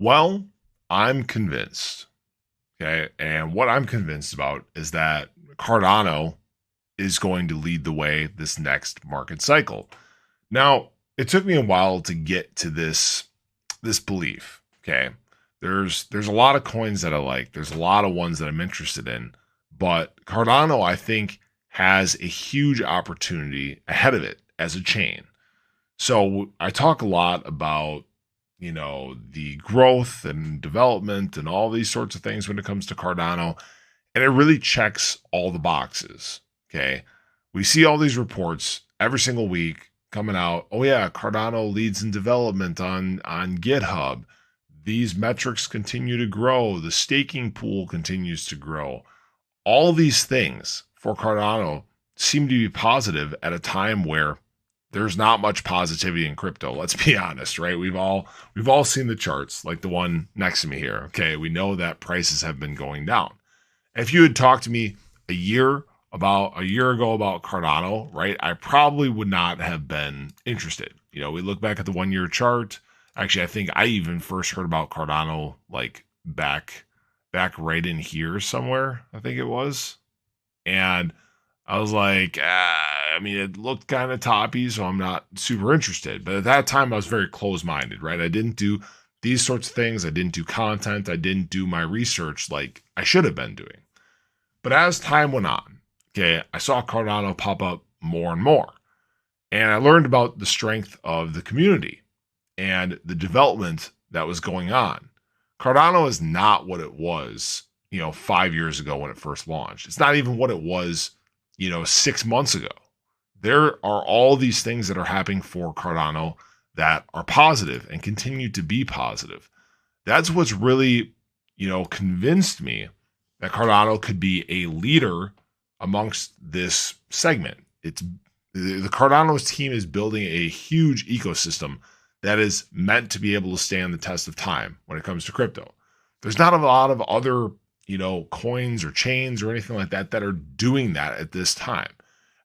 Well, I'm convinced. Okay. And what I'm convinced about is that Cardano is going to lead the way this next market cycle. Now, it took me a while to get to this belief. Okay. There's a lot of coins that I like. There's a lot of ones that I'm interested in, but Cardano, I think, has a huge opportunity ahead of it as a chain. So I talk a lot about, the growth and development and all these sorts of things when it comes to Cardano, and it really checks all the boxes. Okay. We see all these reports every single week coming out. Oh yeah, Cardano leads in development on GitHub. These metrics continue to grow. The staking pool continues to grow. All these things for Cardano seem to be positive at a time where there's not much positivity in crypto. Let's be honest, right? We've all seen the charts, like the one next to me here. Okay, we know that prices have been going down. If you had talked to me a year ago about Cardano, right, I probably would not have been interested. We look back at the 1 year chart. Actually, I think I even first heard about Cardano like back right in here somewhere, I think it was. And I was like, it looked kind of toppy, so I'm not super interested. But at that time, I was very close-minded, right? I didn't do these sorts of things. I didn't do content. I didn't do my research like I should have been doing. But as time went on, okay, I saw Cardano pop up more and more. And I learned about the strength of the community and the development that was going on. Cardano is not what it was, 5 years ago when it first launched. It's not even what it was, 6 months ago. There are all these things that are happening for Cardano that are positive and continue to be positive. That's what's really, convinced me that Cardano could be a leader amongst this segment. It's the Cardano's team is building a huge ecosystem that is meant to be able to stand the test of time when it comes to crypto. There's not a lot of other, coins or chains or anything like that that are doing that at this time.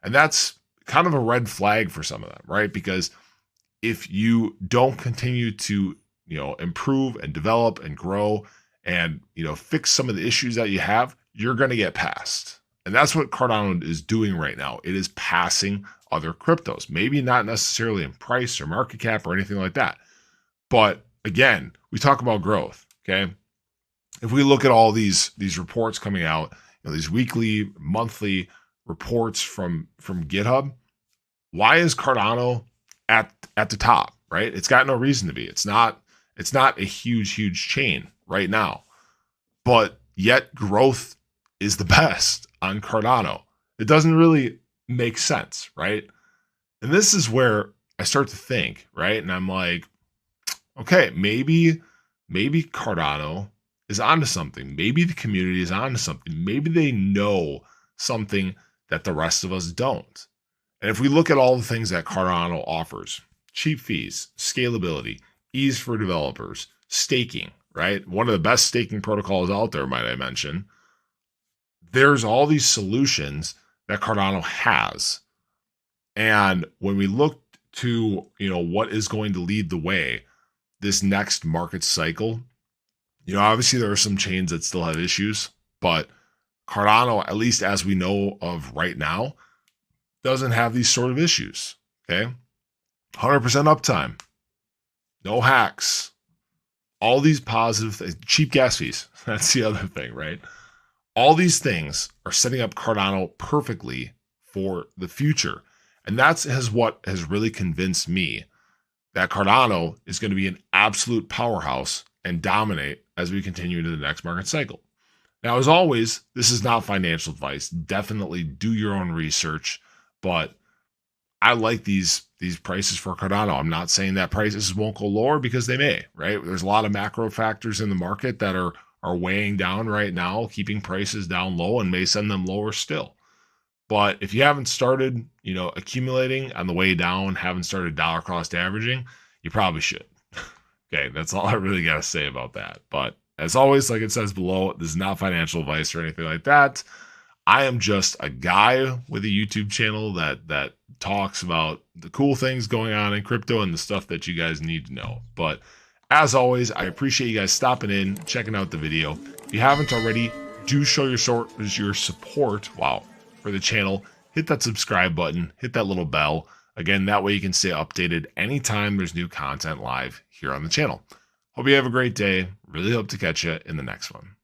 And that's kind of a red flag for some of them, right? Because if you don't continue to, improve and develop and grow and, fix some of the issues that you have, you're going to get passed. And that's what Cardano is doing right now. It is passing other cryptos, maybe not necessarily in price or market cap or anything like that. But again, we talk about growth. Okay. If we look at all these reports coming out, these weekly, monthly reports from GitHub, why is Cardano at the top, right? It's got no reason to be. It's not a huge chain right now, but yet growth is the best on Cardano. It doesn't really make sense, right? And this is where I start to think, right? And I'm like, okay, maybe Cardano is onto something. Maybe the community is onto something. Maybe they know something that the rest of us don't. And if we look at all the things that Cardano offers, cheap fees, scalability, ease for developers, staking, right? One of the best staking protocols out there, might I mention. There's all these solutions that Cardano has. And when we look to, what is going to lead the way this next market cycle, obviously there are some chains that still have issues, but Cardano, at least as we know of right now, doesn't have these sort of issues. Okay. 100% uptime, no hacks, all these positive things, cheap gas fees. That's the other thing, right? All these things are setting up Cardano perfectly for the future. And that's what has really convinced me that Cardano is going to be an absolute powerhouse and dominate as we continue into the next market cycle. Now, as always, this is not financial advice. Definitely do your own research, but I like these prices for Cardano. I'm not saying that prices won't go lower, because they may, right? There's a lot of macro factors in the market that are weighing down right now, keeping prices down low, and may send them lower still. But if you haven't started, accumulating on the way down, haven't started dollar cost averaging, you probably should. Okay, that's all I really got to say about that. But as always, like it says below, this is not financial advice or anything like that. I am just a guy with a YouTube channel that talks about the cool things going on in crypto and the stuff that you guys need to know. But As always, I appreciate you guys stopping in, checking out the video. If you haven't already, do show your support, for the channel. Hit that subscribe button, hit that little bell. Again, that way you can stay updated anytime there's new content live here on the channel. Hope you have a great day. Really hope to catch you in the next one.